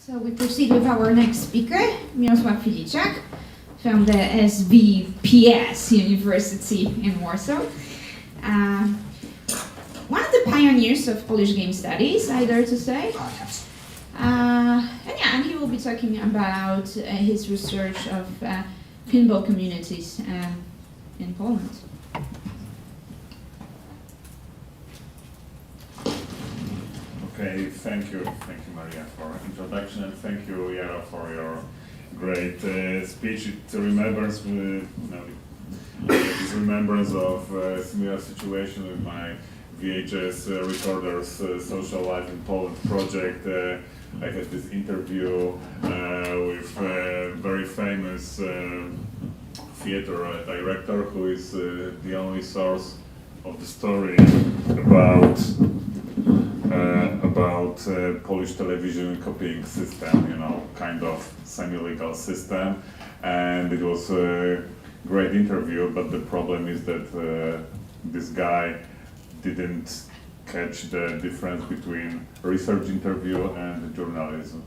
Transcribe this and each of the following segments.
So we proceed with our next speaker, Miroslaw Filiciak from the SWPS University in Warsaw. One of the pioneers of Polish game studies, I dare to say. And he will be talking about his research of pinball communities in Poland. Okay, thank you, Maria, for introduction, and thank you, Yara, for your great speech. It remembers, this remembrance of a similar situation with my VHS recorders social life in Poland project. I had this interview with a very famous theater director who is the only source of the story about Polish television copying system, kind of semi-legal system, and it was a great interview, but the problem is that this guy didn't catch the difference between research interview and journalism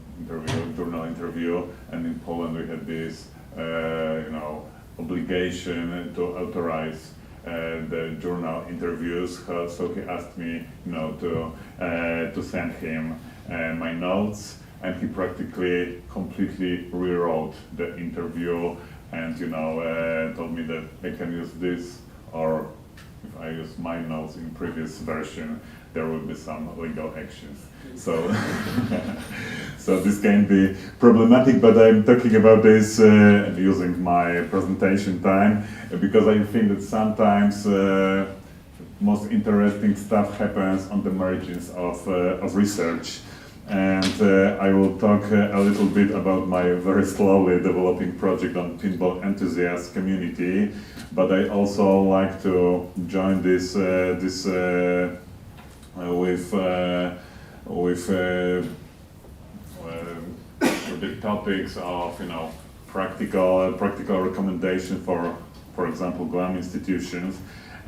journal interview, and in Poland we had this obligation to authorize the journal interviews, so he asked me, to send him my notes, and he practically completely rewrote the interview, and told me that I can use this, or if I use my notes in previous version, there will be some legal actions. So, so this can be problematic, but I'm talking about this using my presentation time, because I think that sometimes most interesting stuff happens on the margins of research. And I will talk a little bit about my very slowly developing project on pinball enthusiast community, but I also like to join this with the topics of practical recommendation for example GLAM institutions.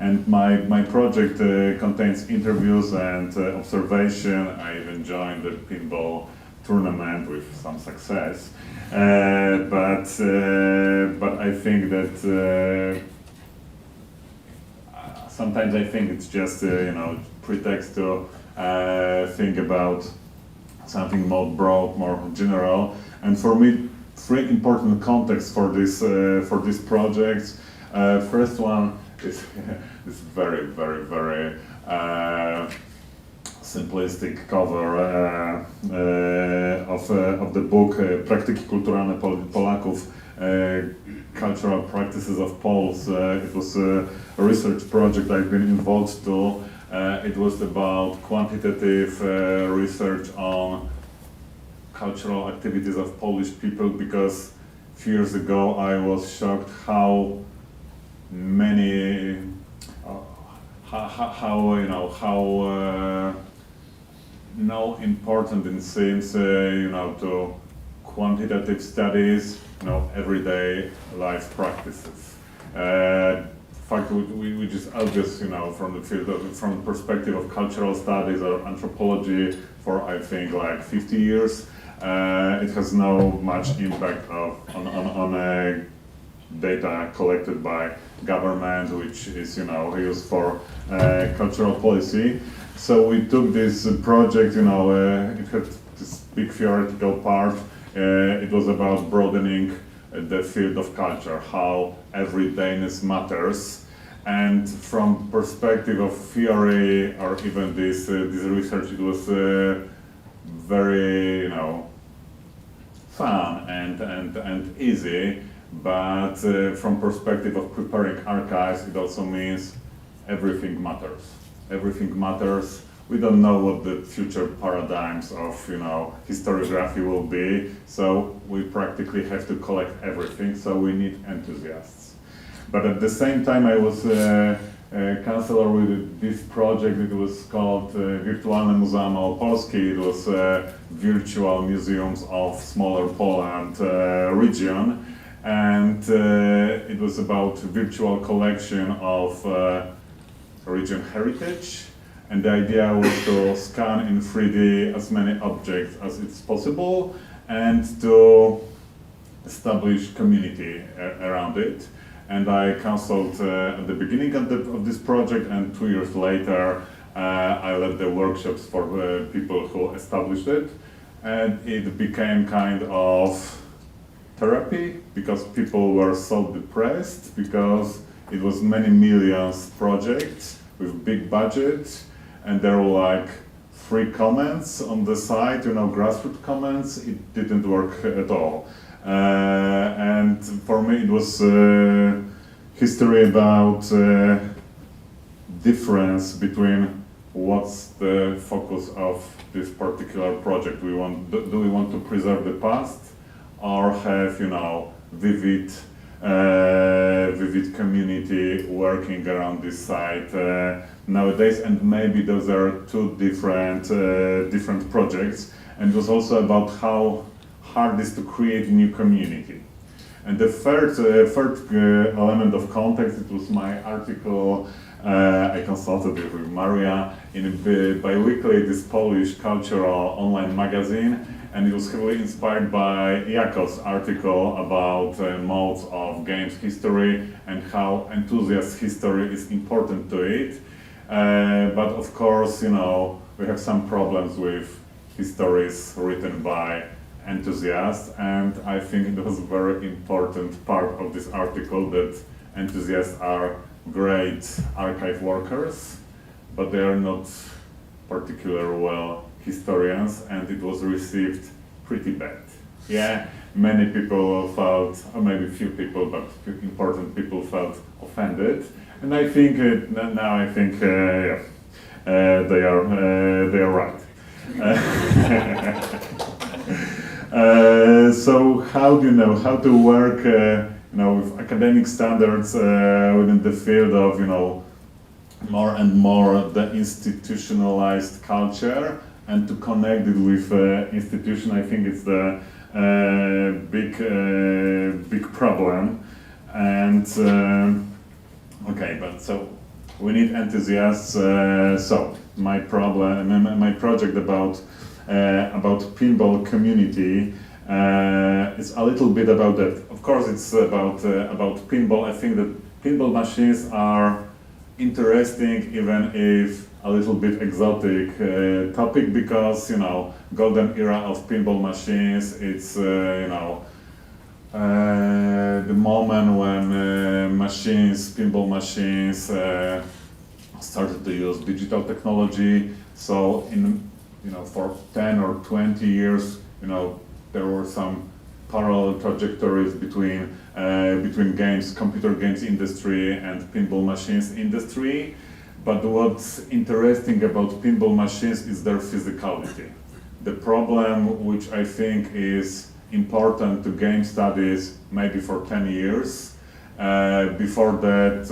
And my project contains interviews and observation. I even joined the pinball tournament with some success, but I think that sometimes I think it's just pretext to think about something more broad, more general. And for me, three important contexts for these projects. First one is very simplistic cover of the book Praktyki kulturalne Polaków, Cultural Practices of Poles. It was a research project I've been involved to. It was about quantitative research on cultural activities of Polish people, because a few years ago I was shocked how many, no important it seems, to quantitative studies, everyday life practices. In fact, which is obvious, from the field from the perspective of cultural studies or anthropology for I think like 50 years, it has no much impact on data collected by government, which is used for cultural policy. So we took this project, it had this big theoretical part. It was about broadening the field of culture, how everydayness matters, and from perspective of theory or even this research, it was very fun and easy. But from perspective of preparing archives, it also means everything matters. Everything matters. We don't know what the future paradigms of historiography will be, so we practically have to collect everything. So we need enthusiasts. But at the same time, I was counselor with this project. It was called Wirtualne Muzea Małopolskie. It was virtual museums of smaller Poland region. And it was about virtual collection of region heritage, and the idea was to scan in 3D as many objects as it's possible, and to establish community around it. And I counseled at the beginning of this project, and 2 years later I led the workshops for people who established it. And it became kind of therapy, because people were so depressed, because it was many millions projects with big budget, and there were like 3 comments on the site, grassroots comments. It didn't work at all. And for me it was history about difference between what's the focus of this particular project. Do we want to preserve the past, or have vivid community working around this site nowadays? And maybe those are 2 different projects. And it was also about how hard it is to create new community. And the third element of context, it was my article I consulted with Maria in bi-weekly, this Polish cultural online magazine, and it was heavily inspired by Jakov's article about modes of games history and how enthusiast history is important to it. But of course, we have some problems with histories written by enthusiasts, and I think it was a very important part of this article that enthusiasts are great archive workers, but they are not particularly well historians, and it was received pretty bad. Yeah, many people felt, or maybe few people, but important people felt offended, and I think now I think they are right. So how do you know how to work with academic standards within the field of more and more the institutionalized culture, and to connect it with institution? I think it's the big problem. And okay, but so we need enthusiasts. So my project about pinball community is a little bit about that. Of course, it's about pinball. I think that pinball machines are interesting, even if a little bit exotic topic, because golden era of pinball machines. It's the moment when pinball machines started to use digital technology. So for 10 or 20 years, there were some parallel trajectories between computer games industry and pinball machines industry. But what's interesting about pinball machines is their physicality. The problem, which I think is important to game studies, maybe for 10 years. Before that,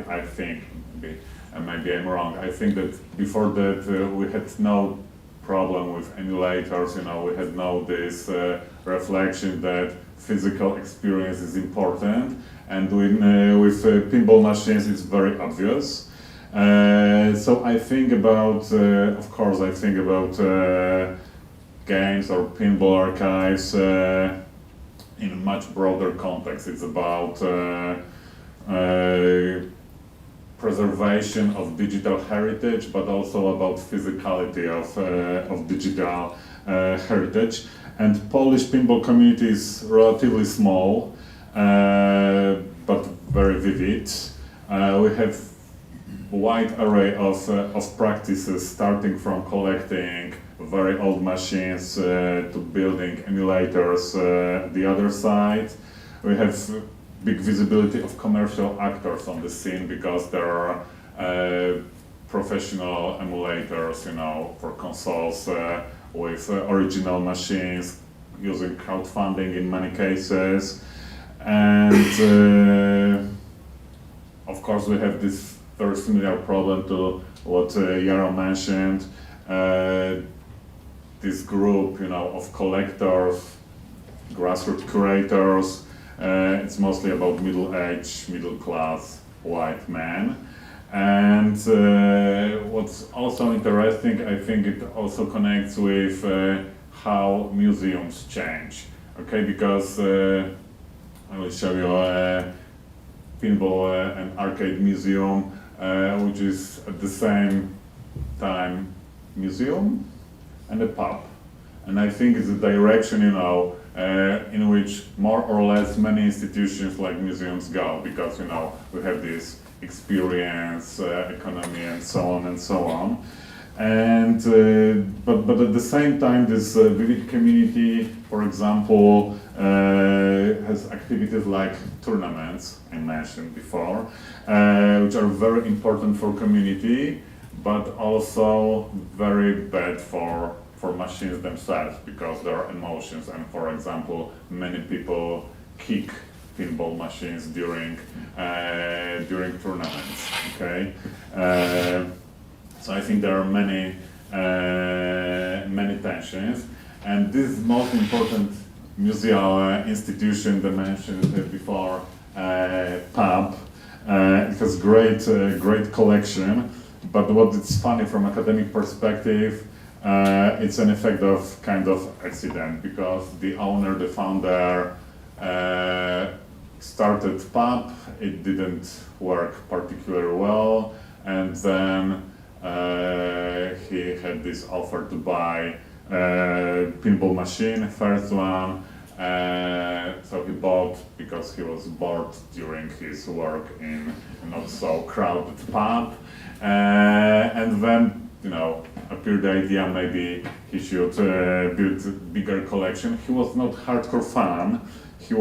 I think, maybe I'm wrong, I think that before that we had no problem with emulators. We had this reflection that physical experience is important, and with pinball machines it's very obvious. So I think about, of course, I think about games or pinball archives in a much broader context. It's about preservation of digital heritage, but also about physicality of digital heritage. And Polish pinball community is relatively small, but very vivid. We have a wide array of practices, starting from collecting very old machines to building emulators the other side. We have big visibility of commercial actors on the scene, because there are professional emulators, for consoles with original machines, using crowdfunding in many cases. And of course we have this very similar problem to what Jaro mentioned, this group of collectors, grassroots curators. It's mostly about middle-aged, middle-class white men. And what's also interesting, I think it also connects with how museums change. Okay, because I will show you a pinball and arcade museum, which is at the same time museum and a pub. And I think it's a direction, you know, in which more or less many institutions like museums go, because, you know, we have this experience, economy, and so on and so on. And but at the same time, this vivid community, for example, has activities like tournaments I mentioned before, which are very important for community, but also very bad for machines themselves, because there are emotions. And for example, many people kick pinball machines during tournaments. Okay. So I think there are many tensions, and this most important museal institution that I mentioned before, pub, it has great collection. But what is funny from academic perspective, it's an effect of kind of accident, because the owner, the founder, started pub. It didn't work particularly well, and then he had this offer to buy pinball machine, first one. So he bought because he was bored during his work in a not so crowded pub, and then, you know, appeared the idea maybe he should build a bigger collection. He was not hardcore fan. He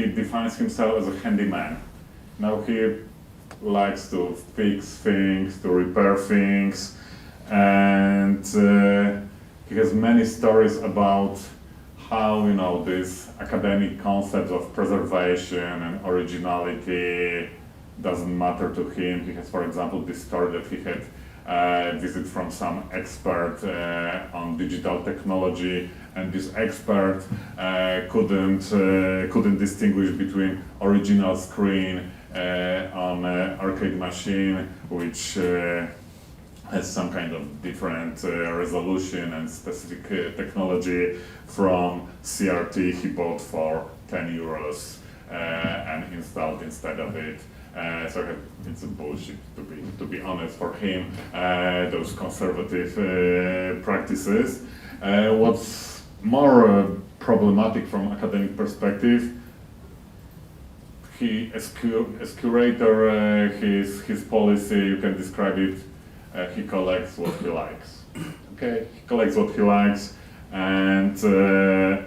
defines himself as a handyman. Now he likes to fix things, to repair things, and he has many stories about how, you know, this academic concept of preservation and originality doesn't matter to him. He has, for example, this story that he had a visit from some expert on digital technology, and this expert couldn't distinguish between original screen on an arcade machine, which has some kind of different resolution and specific technology, from CRT he bought for 10 euros and installed instead of it. So it's a bullshit, to be honest, for him, those conservative practices. What's more problematic from academic perspective, as curator, his policy, you can describe it, he collects what he likes. Okay, he collects what he likes, and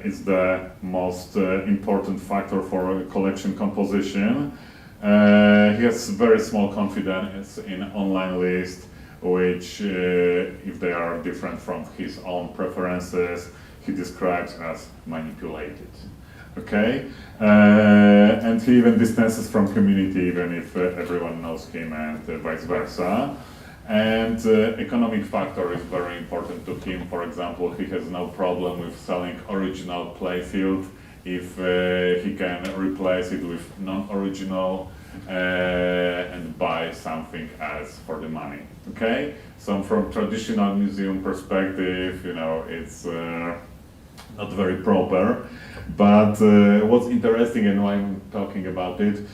it's the most important factor for collection composition. He has very small confidence in online lists, which, if they are different from his own preferences, he describes as manipulated. Okay, and he even distances from community, even if everyone knows him, and vice versa. And economic factor is very important to him. For example, he has no problem with selling original playfield if he can replace it with non-original and buy something else for the money. Okay, so from traditional museum perspective, you know, it's not very proper. But what's interesting, and why I'm talking about it,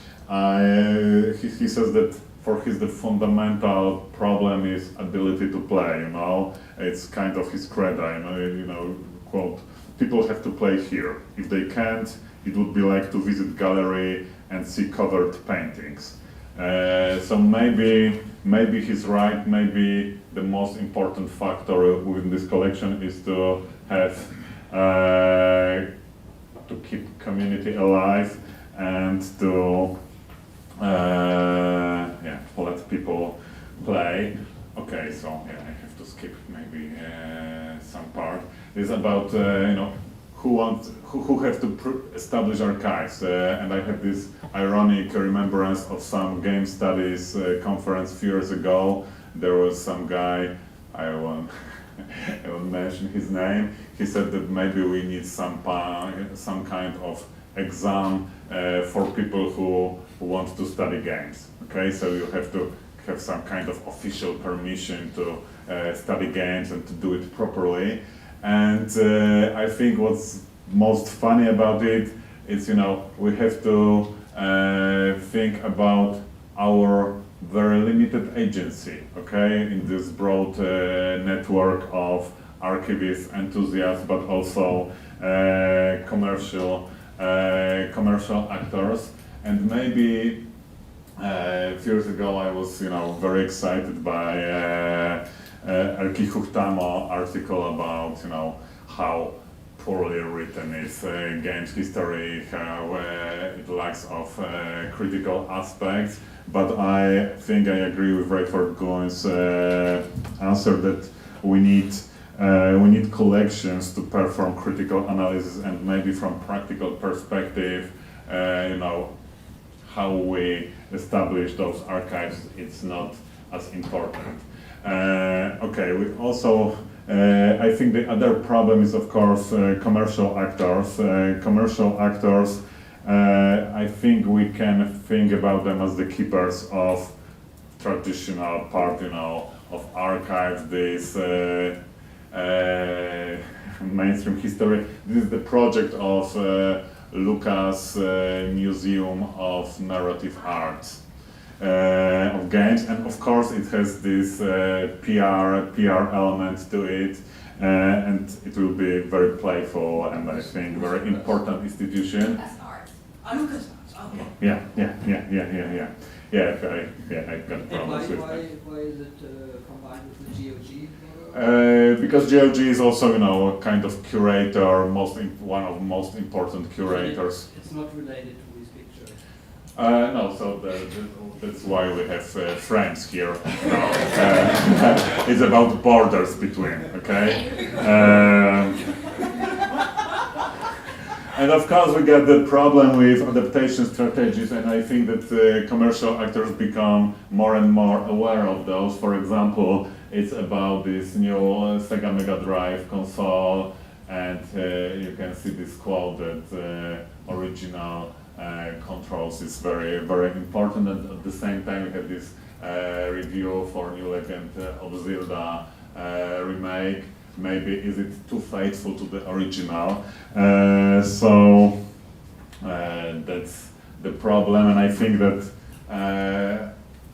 he says that for the fundamental problem is ability to play. You know, it's kind of his credo. You know, quote: "People have to play here. If they can't, it would be like to visit gallery and see covered paintings." So maybe he's right. Maybe the most important factor within this collection is to have to keep community alive and to let people play. Okay, so yeah, I have to skip maybe some part. It's about you know, who have to establish archives, and I had this ironic remembrance of some game studies conference a few years ago. There was some guy, I won't mention his name. He said that maybe we need some kind of exam for people who want to study games. Okay, so you have to have some kind of official permission to study games and to do it properly. And I think what's most funny about it is, we have to think about our very limited agency, okay, in this broad network of archivists, enthusiasts, but also commercial actors. And maybe a few years ago I was, very excited by Erkki Huhtamo article about, how poorly written is games history, how it lacks of critical aspects. But I think I agree with Rayford Goins' answer that we need collections to perform critical analysis, and maybe from practical perspective, how we establish those archives, it's not as important. Okay, we also, I think the other problem is, of course, commercial actors. I think we can think about them as the keepers of traditional part, of archives, this mainstream history. This is the project of Lucas Museum of Narrative Arts of Games, and of course it has this PR element to it, and it will be very playful and I think very important institution. Lucas Arts, okay. Yeah. I got problems with that. Why is it combined with the GOG? Because GOG is also, a kind of curator, one of the most important curators. It's not related to these pictures. No, so that's why we have frames here. It's about borders between, okay? And of course we get the problem with adaptation strategies, and I think that commercial actors become more and more aware of those. For example, it's about this new Sega Mega Drive console, and you can see this quote that original controls is very, very important, and at the same time we have this review for New Legend of Zelda remake. Maybe is it too faithful to the original? So that's the problem, and I think that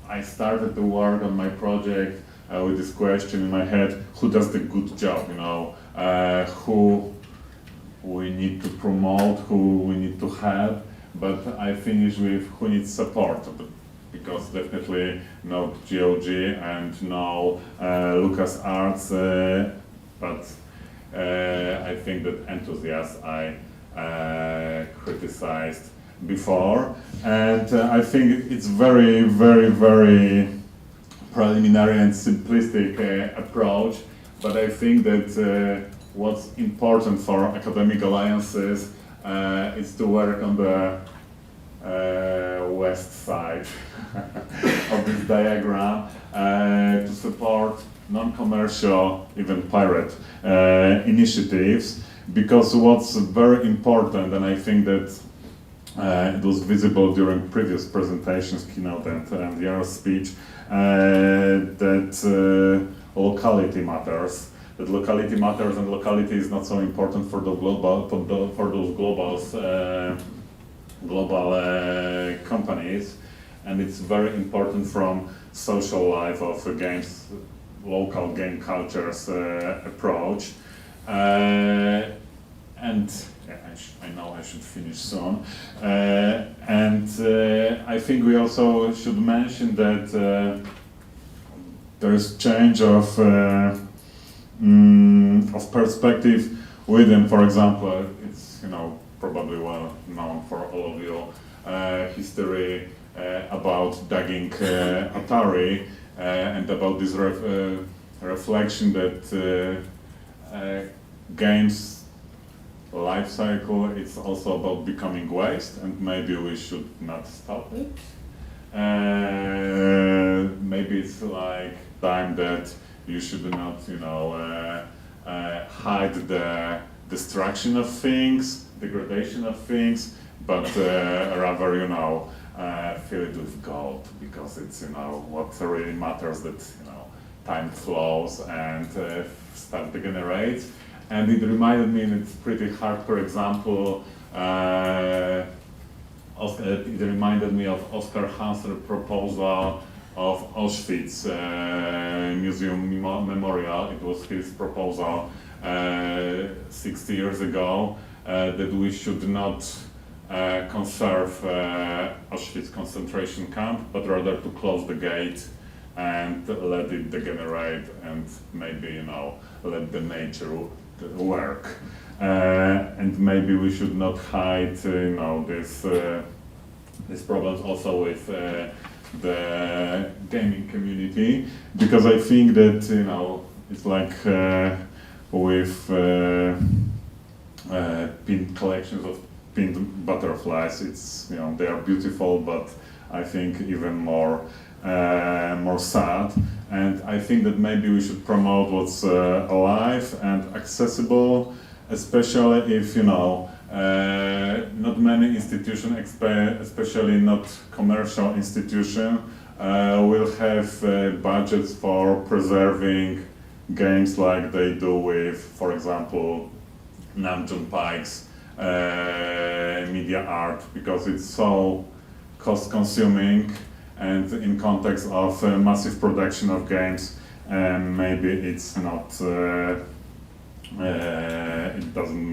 I started to work on my project with this question in my head: who does the good job? Who we need to promote, who we need to help. But I finish with who needs support, because definitely no GOG and no LucasArts. But I think that enthusiasts I criticized before, and I think it's very, very, very preliminary and simplistic approach. But I think that what's important for academic alliances is to work on the west side of this diagram to support non-commercial, even pirate initiatives, because what's very important, and I think that it was visible during previous presentations, keynote and your speech, that locality matters. That locality matters, and locality is not so important for the global companies, and it's very important from social life of games, local game cultures approach. And I know I should finish soon. And I think we also should mention that there is change of perspective within. For example, it's probably well known for all of you history about dagging Atari. And about this reflection that games life cycle, it's also about becoming waste, and maybe we should not stop it. Maybe it's like time that you should not, hide the destruction of things, degradation of things, but rather, fill it with gold, because it's what really matters, that time flows and stuff degenerates. and it reminded me, and it's pretty hardcore example, it reminded me of Oskar Hansen's proposal of Auschwitz Museum Memorial. It was his proposal 60 years ago that we should not conserve Auschwitz concentration camp, but rather to close the gate and let it degenerate and maybe, let the nature work. And maybe we should not hide, these problems also with the gaming community, because I think that, it's like with pinned collections of pinned butterflies. It's, they are beautiful, but I think even more sad. And I think that maybe we should promote what's alive and accessible, especially if, not many institutions, especially not commercial institutions, will have budgets for preserving games like they do with, for example, Namjoon Paik's media art, because it's so cost-consuming, and in context of massive production of games, maybe it's not. It doesn't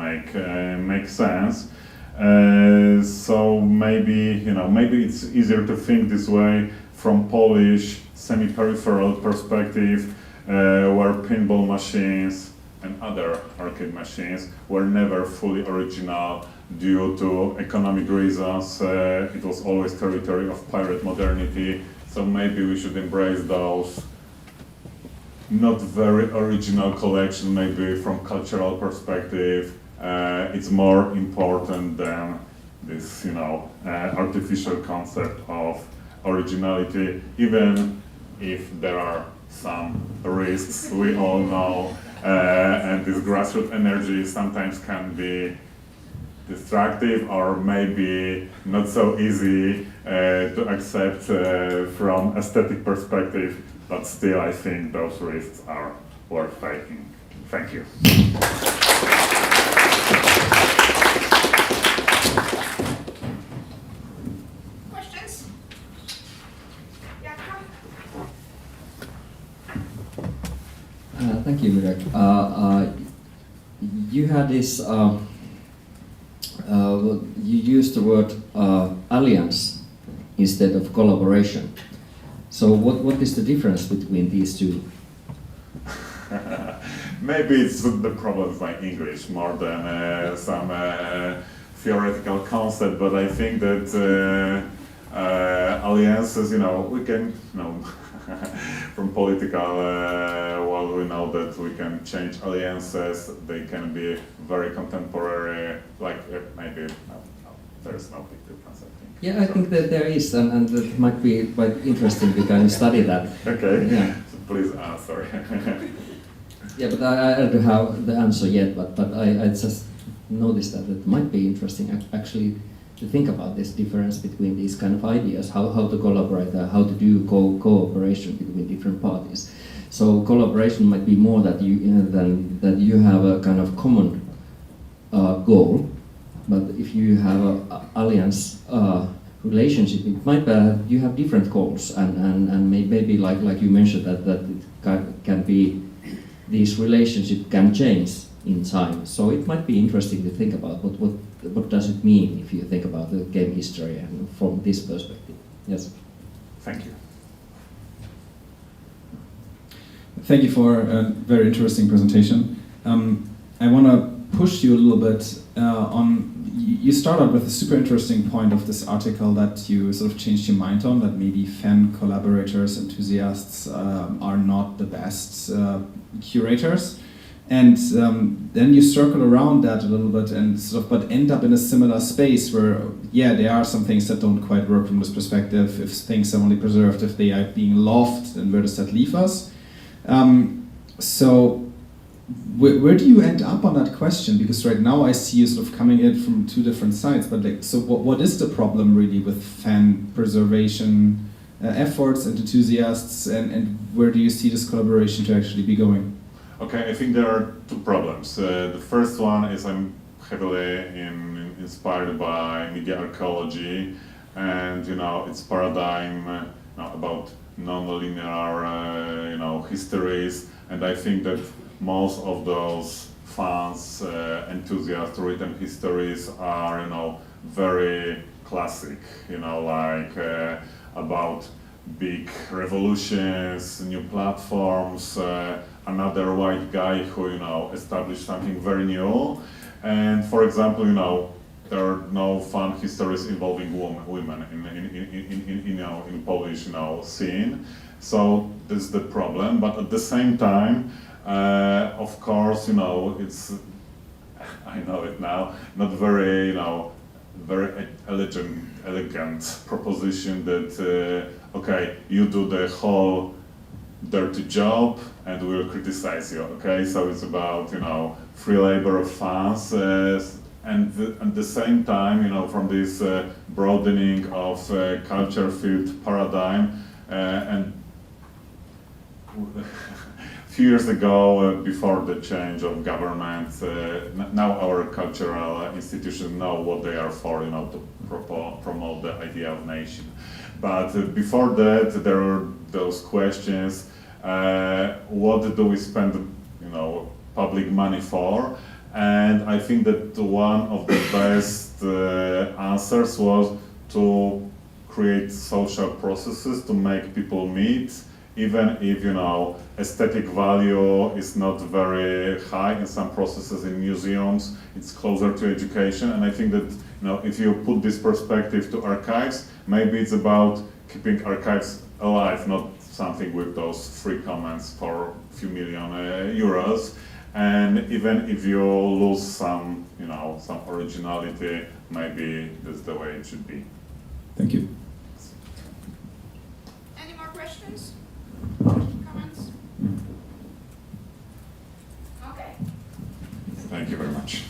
make sense. So maybe maybe it's easier to think this way from Polish semi-peripheral perspective, where pinball machines and other arcade machines were never fully original due to economic reasons. It was always territory of pirate modernity. So maybe we should embrace those not very original collection, maybe from cultural perspective. It's more important than this, artificial concept of originality, even if there are some risks we all know, and this grassroots energy sometimes can be destructive or maybe not so easy to accept from aesthetic perspective. But still, I think those risks are worth taking. Thank you. Questions? Thank you, Mirek. You had this, you used the word alliance instead of collaboration. So what is the difference between these two? Maybe it's the problem with my English more than some theoretical concept, but I think that alliances, we can, from political world, we know that we can change alliances. They can be very contemporary, like maybe there's no big difference, I think. Yeah, I think that there is, and it might be quite interesting to kind of study that. Okay, yeah. So please answer. Yeah, but I don't have the answer yet, but I just noticed that it might be interesting actually to think about this difference between these kind of ideas, how to collaborate, how to do cooperation between different parties. So collaboration might be more that than that you have a kind of common goal. But if you have an alliance relationship, it might be that you have different goals, and maybe like you mentioned that it can be, these relationships can change in time. So it might be interesting to think about what does it mean if you think about the game history and from this perspective. Yes. Thank you. Thank you for a very interesting presentation. I want to push you a little bit on. You started with a super interesting point of this article that you sort of changed your mind on, that maybe fan collaborators, enthusiasts are not the best curators. And then you circle around that a little bit and sort of, but end up in a similar space where, yeah, there are some things that don't quite work from this perspective. If things are only preserved, if they are being loved, then where does that leave us? So where do you end up on that question? Because right now I see you sort of coming in from two different sides, but like, so what is the problem really with fan preservation efforts and enthusiasts, and where do you see this collaboration to actually be going? Okay, I think there are two problems. The first one is I'm heavily inspired by media archaeology, and its paradigm about non-linear histories, and I think that most of those fans, enthusiasts, written histories are very classic, like about big revolutions, new platforms, another white guy who established something very new. And for example, there are no fun histories involving women in Polish scene. So this is the problem. But at the same time, of course, it's I know it now, not very very elegant proposition that okay, you do the whole dirty job and we'll criticize you. Okay, so it's about free labor of fans, and at the same time from this broadening of culture field paradigm, and a few years ago, before the change of government, now our cultural institutions know what they are for, to promote the idea of nation. But before that, there were those questions: what do we spend, public money for? And I think that one of the best answers was to create social processes to make people meet, even if aesthetic value is not very high in some processes in museums. It's closer to education, and I think that if you put this perspective to archives, maybe it's about keeping archives alive, not something with those free comments for a few million euros. And even if you lose some some originality, maybe that's the way it should be. Thank you. Any more questions? Comments? Okay. Thank you very much.